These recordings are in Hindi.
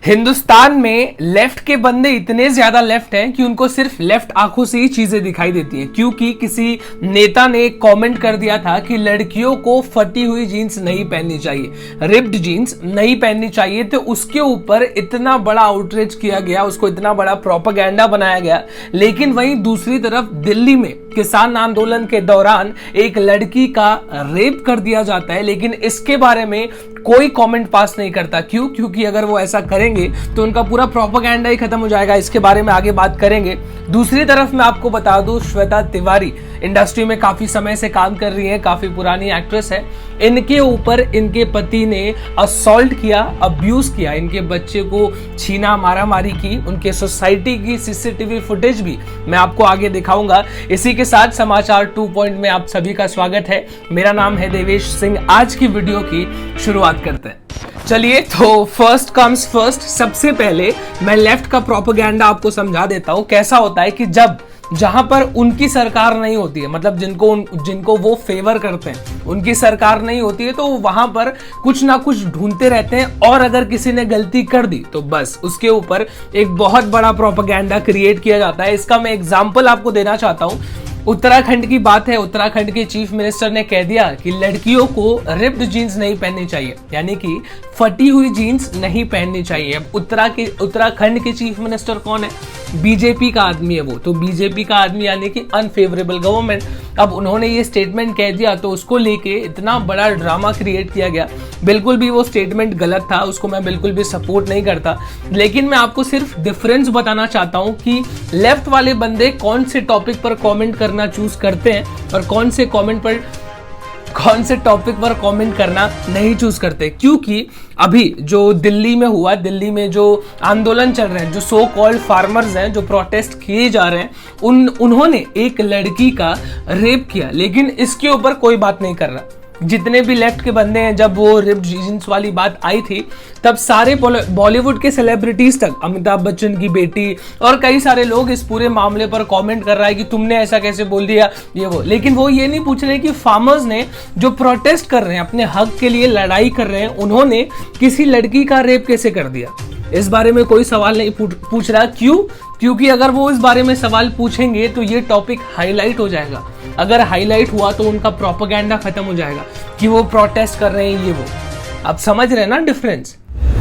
हिंदुस्तान में लेफ्ट के बंदे इतने ज्यादा लेफ्ट हैं कि उनको सिर्फ लेफ्ट आंखों से ही चीजें दिखाई देती हैं, क्योंकि किसी नेता ने एक कमेंट कर दिया था कि लड़कियों को फटी हुई जीन्स नहीं पहननी चाहिए, रिप्ड जीन्स नहीं पहननी चाहिए। तो उसके ऊपर इतना बड़ा आउटरीच किया गया, उसको इतना बड़ा प्रोपेगेंडा बनाया गया। लेकिन वहीं दूसरी तरफ दिल्ली में किसान आंदोलन के दौरान एक लड़की का रेप कर दिया जाता है, लेकिन इसके बारे में कोई कमेंट पास नहीं करता। क्यों? क्योंकि अगर वो ऐसा करेंगे तो उनका पूरा प्रोपेगेंडा ही खत्म हो जाएगा। इसके बारे में आगे बात करेंगे। दूसरी तरफ मैं आपको बता दूं, श्वेता तिवारी इंडस्ट्री में काफी समय से काम कर रही है, काफी पुरानी एक्ट्रेस है। इनके ऊपर इनके पति ने असॉल्ट किया, अब्यूज किया, इनके बच्चे को छीना, मारामारी की। उनके सोसाइटी की सीसीटीवी फुटेज भी मैं आपको आगे दिखाऊंगा। इसी के साथ समाचार 2 पॉइंट में आप सभी का स्वागत है। मेरा नाम है देवेश सिंह। आज की वीडियो की शुरुआत करते हैं। चलिए, तो फर्स्ट कम्स फर्स्ट। सबसे पहले मैं लेफ्ट का प्रोपेगेंडा आपको समझा देता हूं। कैसा होता है कि जहां पर उनकी सरकार नहीं होती है, मतलब जिनको वो फेवर करते हैं, उनकी सरकार नहीं होती है, तो वहां पर कुछ ना कुछ ढूंढते रहते हैं। और अगर किसी ने गलती कर दी तो बस उसके ऊपर एक बहुत बड़ा प्रोपेगेंडा क्रिएट किया जाता है। इसका मैं एग्जांपल आपको देना चाहता हूं। उत्तराखंड की बात है। उत्तराखंड के चीफ मिनिस्टर ने कह दिया कि लड़कियों को रिप्ड जीन्स नहीं पहननी चाहिए, यानी कि फटी हुई जीन्स नहीं पहननी चाहिए। अब उत्तराखंड के चीफ मिनिस्टर कौन है? बीजेपी का आदमी है वो। तो बीजेपी का आदमी यानी कि अनफेवरेबल गवर्नमेंट। अब उन्होंने ये स्टेटमेंट कह दिया तो उसको लेके इतना बड़ा ड्रामा क्रिएट किया गया। बिल्कुल भी वो स्टेटमेंट गलत था, उसको मैं बिल्कुल भी सपोर्ट नहीं करता। लेकिन मैं आपको सिर्फ डिफरेंस बताना चाहता हूं कि लेफ्ट वाले बंदे कौन से टॉपिक पर कमेंट करना चूज करते हैं और कौन से टॉपिक पर कमेंट करना नहीं चूज करते। क्योंकि अभी जो दिल्ली में हुआ, दिल्ली में जो आंदोलन चल रहे हैं, जो सो कॉल्ड फार्मर्स हैं, जो प्रोटेस्ट किए जा रहे हैं, उन्होंने एक लड़की का रेप किया, लेकिन इसके ऊपर कोई बात नहीं कर रहा। जितने भी लेफ्ट के बंदे हैं, जब वो रिप्ड जीन्स वाली बात आई थी तब सारे बॉलीवुड के सेलिब्रिटीज तक, अमिताभ बच्चन की बेटी और कई सारे लोग इस पूरे मामले पर कमेंट कर रहा है कि तुमने ऐसा कैसे बोल दिया, ये वो। लेकिन वो ये नहीं पूछ रहे कि फार्मर्स ने जो प्रोटेस्ट कर रहे हैं, अपने हक के लिए लड़ाई कर रहे हैं, उन्होंने किसी लड़की का रेप कैसे कर दिया। इस बारे में कोई सवाल नहीं पूछ रहा। क्यों? क्योंकि अगर वो इस बारे में सवाल पूछेंगे तो ये टॉपिक हाईलाइट हो जाएगा। अगर हाईलाइट हुआ तो उनका प्रोपेगेंडा खत्म हो जाएगा कि वो प्रोटेस्ट कर रहे हैं, ये वो। आप समझ रहे हैं ना डिफरेंस?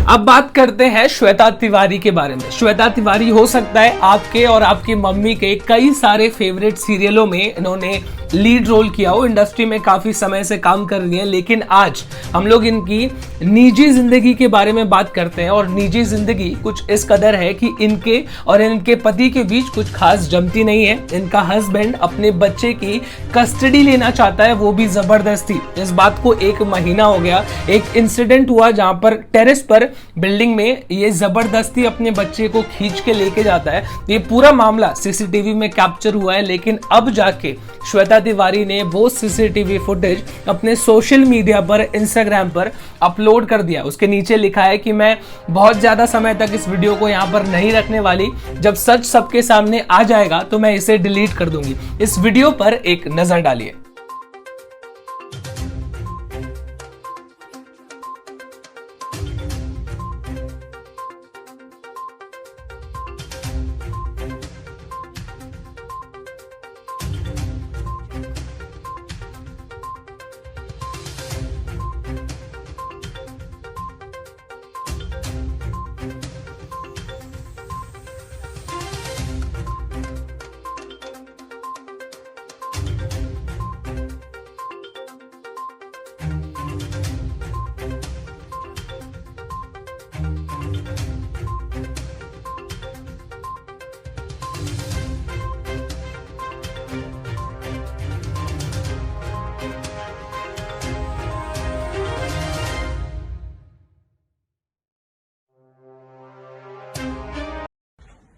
अब बात करते हैं श्वेता तिवारी के बारे में। श्वेता तिवारी हो सकता है आपके और आपकी मम्मी के कई सारे फेवरेट सीरियलों में इन्होंने लीड रोल किया हो, इंडस्ट्री में काफी समय से काम कर रही हैं। लेकिन आज हम लोग इनकी निजी जिंदगी के बारे में बात करते हैं। और निजी जिंदगी कुछ इस कदर है कि इनके और इनके पति के बीच कुछ खास जमती नहीं है। इनका हस्बैंड अपने बच्चे की कस्टडी लेना चाहता है, वो भी जबरदस्ती। इस बात को 1 महीना हो गया। एक इंसिडेंट हुआ जहां पर टेरेस पर बिल्डिंग में ये जबरदस्ती अपने बच्चे को खींच के लेके जाता है। ये पूरा मामला सीसीटीवी में कैप्चर हुआ है। लेकिन अब जाके श्वेता तिवारी ने वो सीसीटीवी फुटेज अपने सोशल मीडिया पर, इंस्टाग्राम पर अपलोड कर दिया। उसके नीचे लिखा है कि मैं बहुत ज्यादा समय तक इस वीडियो को यहां पर नहीं रखने वाली। जब सच सबके सामने आ जाएगा तो मैं इसे डिलीट कर दूंगी। इस वीडियो पर एक नजर डालिए।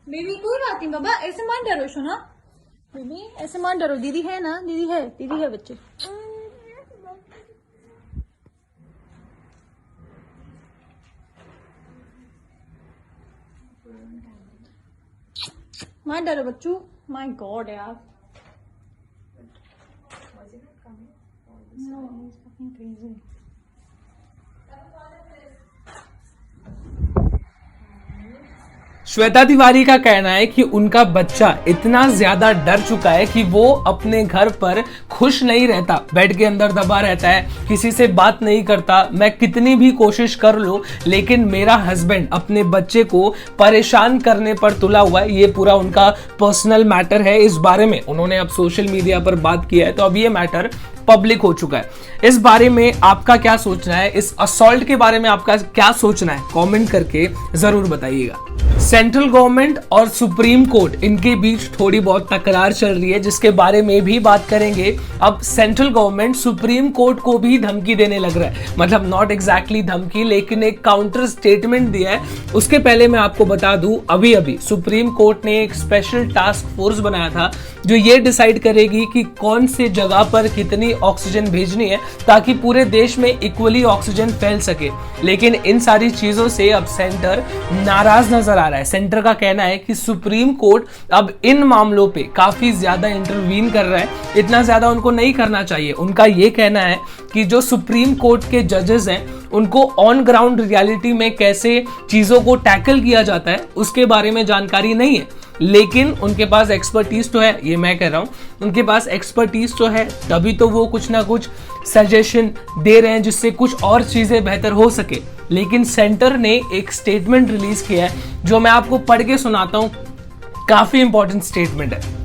बेबी कोई बात नहीं बाबा, ऐसे मत डरो सोना। बेबी ऐसे मत डरो, दीदी है ना, दीदी है बच्चे। मत डरो बच्चू। माय गॉड यार। No, he's fucking crazy. Shweta Tiwari का कहना है कि उनका बच्चा इतना ज्यादा डर चुका है कि वो अपने घर पर खुश नहीं रहता, बेड के अंदर दबा रहता है, किसी से बात नहीं करता। मैं कितनी भी कोशिश कर लूं लेकिन मेरा हस्बैंड अपने बच्चे को परेशान करने पर तुला हुआ है। ये पूरा उनका पर्सनल मैटर है। इस बारे में उन्होंने अब सोशल मीडिया पर बात किया है, तो अब ये मैटर पब्लिक हो चुका है। इस बारे में आपका क्या सोचना है, इस असॉल्ट के बारे में आपका क्या सोचना है, कमेंट करके जरूर बताइएगा। सेंट्रल गवर्नमेंट और सुप्रीम कोर्ट, इनके बीच थोड़ी बहुत तकरार चल रही है, जिसके बारे में भी बात करेंगे। अब सेंट्रल गवर्नमेंट सुप्रीम कोर्ट को भी धमकी देने लग रहा है, मतलब नॉट एग्जैक्टली धमकी, लेकिन एक काउंटर स्टेटमेंट दिया है। उसके पहले मैं आपको बता दूं, अभी अभी सुप्रीम कोर्ट ने एक स्पेशल टास्क फोर्स बनाया था जो ये डिसाइड करेगी कि कौन से जगह पर कितनी ऑक्सीजन भेजनी है ताकि पूरे देश में इक्वली ऑक्सीजन फैल सके। लेकिन इन सारी चीजों से अब सेंटर नाराज नजर आ रहा है। सेंटर का कहना है कि सुप्रीम कोर्ट अब इन मामलों पे काफी ज्यादा इंटरवीन कर रहा है, इतना ज्यादा उनको नहीं करना चाहिए। उनका ये कहना है कि जो सुप्रीम कोर्ट के जजेस हैं उनको ऑन ग्राउंड रियलिटी में कैसे चीजों को टैकल किया जाता है उसके बारे में जानकारी नहीं है, लेकिन उनके पास एक्सपर्टीज तो है। ये मैं कह रहा हूं, उनके पास एक्सपर्टीज तो है, तभी तो वो कुछ ना कुछ सजेशन दे रहे हैं जिससे कुछ और चीजें बेहतर हो सके। लेकिन सेंटर ने एक स्टेटमेंट रिलीज किया है जो मैं आपको पढ़ के सुनाता हूं, काफी इंपॉर्टेंट स्टेटमेंट है।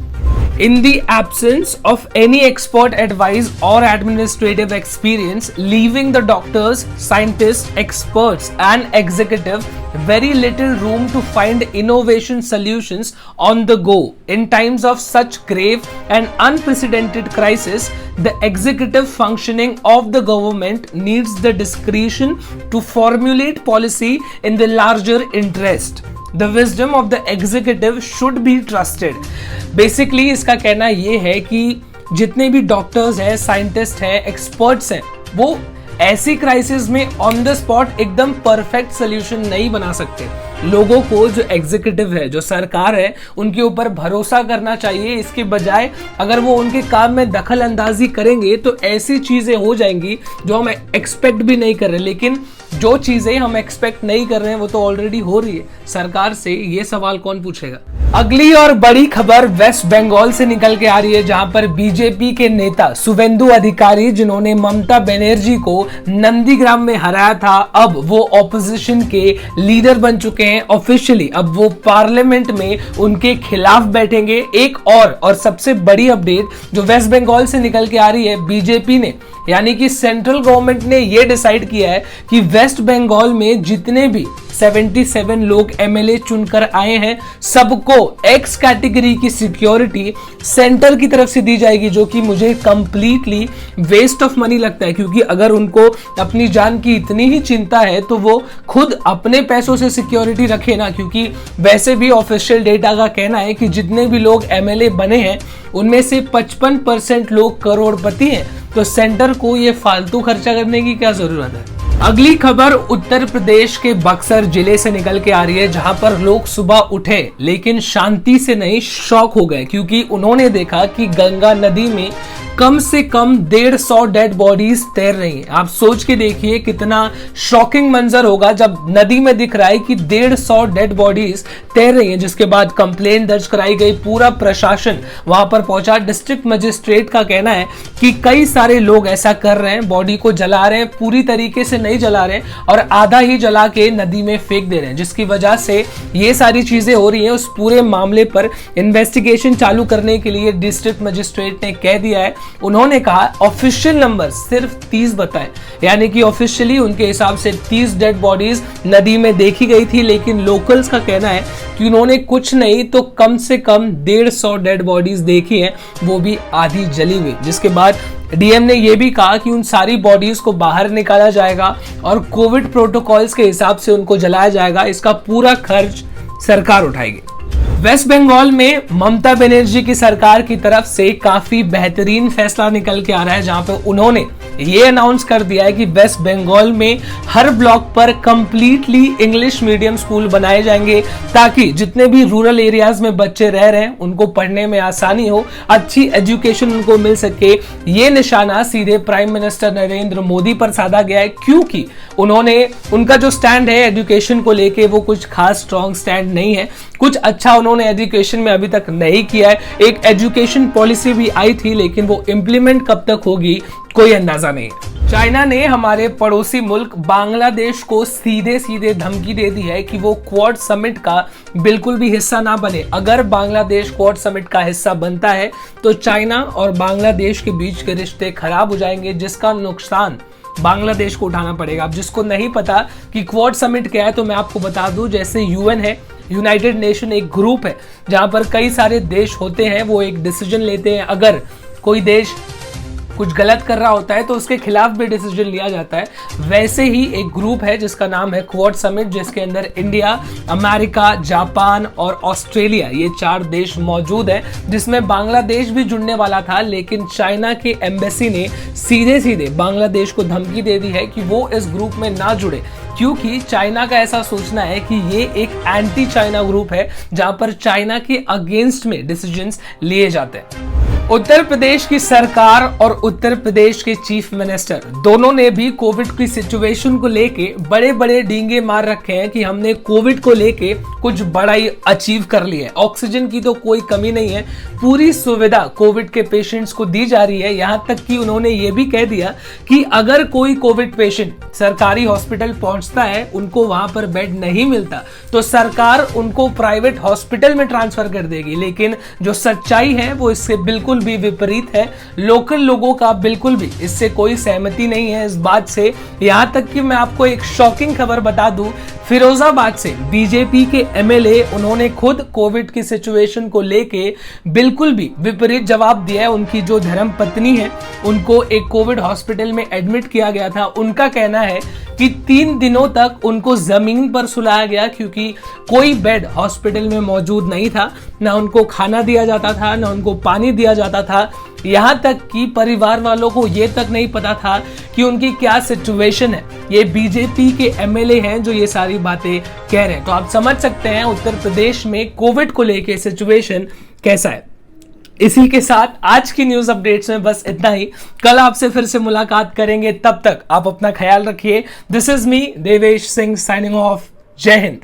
In the absence of any expert advice or administrative experience, leaving the doctors, scientists, experts and executive very little room to find innovation solutions on the go. In times of such grave and unprecedented crisis, the executive functioning of the government needs the discretion to formulate policy in the larger interest. The wisdom of the executive should be trusted. Basically इसका कहना ये है कि जितने भी डॉक्टर्स हैं, साइंटिस्ट हैं, एक्सपर्ट्स हैं, वो ऐसी क्राइसिस में ऑन द स्पॉट एकदम परफेक्ट सोल्यूशन नहीं बना सकते। लोगों को जो एग्जीक्यूटिव है, जो सरकार है, उनके ऊपर भरोसा करना चाहिए। इसके बजाय अगर वो उनके काम में दखल अंदाजी करेंगे तो ऐसी चीजें हो जाएंगी जो हम एक्सपेक्ट भी नहीं कर रहे। लेकिन जो चीजें हम एक्सपेक्ट नहीं कर रहे हैं वो तो ऑलरेडी हो रही है। सरकार से ये सवाल कौन पूछेगा। अगली और बड़ी खबर वेस्ट बंगाल से निकल के आ रही है, जहां पर बीजेपी के नेता शुभेंदु अधिकारी, जिन्होंने ममता बनर्जी को नंदीग्राम में हराया था, अब वो ऑपोजिशन के लीडर बन चुके हैं ऑफिशियली। अब वो पार्लियामेंट में उनके खिलाफ बैठेंगे। एक और सबसे बड़ी अपडेट जो वेस्ट बंगाल से निकल के आ रही है, बीजेपी ने यानी कि सेंट्रल गवर्नमेंट ने यह डिसाइड किया है कि वेस्ट बंगाल में जितने भी 77 लोग एमएलए चुनकर आए हैं, सबको एक्स कैटेगरी की सिक्योरिटी सेंटर की तरफ से दी जाएगी, जो कि मुझे कंप्लीटली वेस्ट ऑफ मनी लगता है। क्योंकि अगर उनको अपनी जान की इतनी ही चिंता है तो वो खुद अपने पैसों से सिक्योरिटी रखे ना, क्योंकि वैसे भी ऑफिशियल डेटा का कहना है कि जितने भी लोग एमएलए बने हैं उनमें से 55% लोग करोड़पति हैं। तो सेंटर को ये फालतू खर्चा करने की क्या जरूरत है। अगली खबर उत्तर प्रदेश के बक्सर जिले से निकल के आ रही है, जहां पर लोग सुबह उठे लेकिन शांति से नहीं, शॉक हो गए, क्योंकि उन्होंने देखा कि गंगा नदी में कम से कम 150 डेड बॉडीज तैर रही हैं। आप सोच के देखिए कितना शॉकिंग मंजर होगा जब नदी में दिख रहा है कि 150 डेड बॉडीज तैर रही हैं। जिसके बाद कंप्लेंट दर्ज कराई गई, पूरा प्रशासन वहां पर पहुंचा। डिस्ट्रिक्ट मजिस्ट्रेट का कहना है कि कई सारे लोग ऐसा कर रहे हैं, बॉडी को जला रहे हैं, पूरी तरीके से नहीं जला रहे और आधा ही जला के नदी में फेंक दे रहे हैं, जिसकी वजह से ये सारी चीजें हो रही हैं। उस पूरे मामले पर इन्वेस्टिगेशन चालू करने के लिए डिस्ट्रिक्ट मजिस्ट्रेट ने कह दिया है। उन्होंने कहा ऑफिशियल नंबर सिर्फ 30 बताए, यानी कि ऑफिशियली उनके हिसाब से 30 डेड बॉडीज नदी में देखी गई थी, लेकिन लोकल्स का कहना है कि उन्होंने कुछ नहीं तो कम से कम 150 डेड बॉडीज देखी हैं, वो भी आधी जली हुई। जिसके बाद डीएम ने यह भी कहा कि उन सारी बॉडीज को बाहर निकाला जाएगा और कोविड प्रोटोकॉल्स के हिसाब से उनको जलाया जाएगा। इसका पूरा खर्च सरकार उठाएगी। वेस्ट बंगाल में ममता बनर्जी की सरकार की तरफ से काफी बेहतरीन फैसला निकल के आ रहा है, जहां पे उन्होंने ये अनाउंस कर दिया है कि वेस्ट बंगाल में हर ब्लॉक पर कंप्लीटली इंग्लिश मीडियम स्कूल बनाए जाएंगे, ताकि जितने भी रूरल एरियाज में बच्चे रह रहे हैं उनको पढ़ने में आसानी हो, अच्छी एजुकेशन उनको मिल सके। ये निशाना सीधे प्राइम मिनिस्टर नरेंद्र मोदी पर साधा गया है, क्योंकि उनका जो स्टैंड है एजुकेशन को लेके वो कुछ खास स्ट्रॉन्ग स्टैंड नहीं है। कुछ अच्छा उन्होंने एजुकेशन में अभी तक नहीं किया है। एक एजुकेशन पॉलिसी भी आई थी, लेकिन वो इंप्लीमेंट कब तक होगी कोई अंदाजा नहीं है। चाइना ने हमारे पड़ोसी मुल्क बांग्लादेश को सीधे सीधे धमकी दे दी है कि वो क्वाड समिट का बिल्कुल भी हिस्सा ना बने। अगर बांग्लादेश क्वाड समिट का हिस्सा बनता है तो चाइना और बांग्लादेश के बीच के रिश्ते खराब हो जाएंगे, जिसका नुकसान बांग्लादेश को उठाना पड़ेगा। अब जिसको नहीं पता कि क्वाड समिट क्या है तो मैं आपको बता दूं, जैसे यूएन है, यूनाइटेड नेशन एक ग्रुप है जहां पर कई सारे देश होते हैं, वो एक डिसीजन लेते हैं। अगर कोई देश कुछ गलत कर रहा होता है तो उसके खिलाफ भी डिसीजन लिया जाता है। वैसे ही एक ग्रुप है जिसका नाम है क्वाड समिट, जिसके अंदर इंडिया, अमेरिका, जापान और ऑस्ट्रेलिया, ये 4 देश मौजूद हैं, जिसमें बांग्लादेश भी जुड़ने वाला था। लेकिन चाइना के एम्बेसी ने सीधे सीधे बांग्लादेश को धमकी दे दी है कि वो इस ग्रुप में ना जुड़े, क्योंकि चाइना का ऐसा सोचना है कि ये एक एंटी चाइना ग्रुप है जहां पर चाइना के अगेंस्ट में डिसीजंस लिए जाते हैं। उत्तर प्रदेश की सरकार और उत्तर प्रदेश के चीफ मिनिस्टर दोनों ने भी कोविड की सिचुएशन को लेके बड़े बड़े डींगे मार रखे हैं कि हमने कोविड को लेके कुछ बड़ा ही अचीव कर लिया है। ऑक्सीजन की तो कोई कमी नहीं है, पूरी सुविधा कोविड के पेशेंट्स को दी जा रही है। यहां तक कि उन्होंने ये भी कह दिया कि अगर कोई कोविड पेशेंट सरकारी हॉस्पिटल पहुंचता है, उनको वहां पर बेड नहीं मिलता तो सरकार उनको प्राइवेट हॉस्पिटल में ट्रांसफर कर देगी। लेकिन जो सच्चाई है वो इससे बिल्कुल भी विपरीत है। लोकल लोगों का बिल्कुल भी इससे कोई सहमति नहीं है इस बात से। यहां तक कि मैं आपको एक शॉकिंग खबर बता दूं, फिरोजाबाद से बीजेपी के एमएलए, उन्होंने खुद कोविड की सिचुएशन को लेके बिल्कुल भी विपरीत जवाब दिया है। उनकी जो धर्म पत्नी है उनको एक कोविड हॉस्पिटल में एडमिट किया गया था। उनका कहना है कि 3 दिनों तक उनको जमीन पर सुलाया गया, क्योंकि कोई बेड हॉस्पिटल में मौजूद नहीं था, ना उनको खाना दिया जाता था, ना उनको पानी दिया जाता था। यहां तक कि परिवार वालों को यह तक नहीं पता था कि उनकी क्या सिचुएशन है। ये बीजेपी के एमएलए हैं जो ये सारी बातें कह रहे हैं। तो आप समझ सकते हैं उत्तर प्रदेश में कोविड को लेके सिचुएशन कैसा है। इसी के साथ आज की न्यूज अपडेट्स में बस इतना ही। कल आपसे फिर से मुलाकात करेंगे, तब तक आप अपना ख्याल रखिए। This is me Devesh Singh signing off. जय हिंद।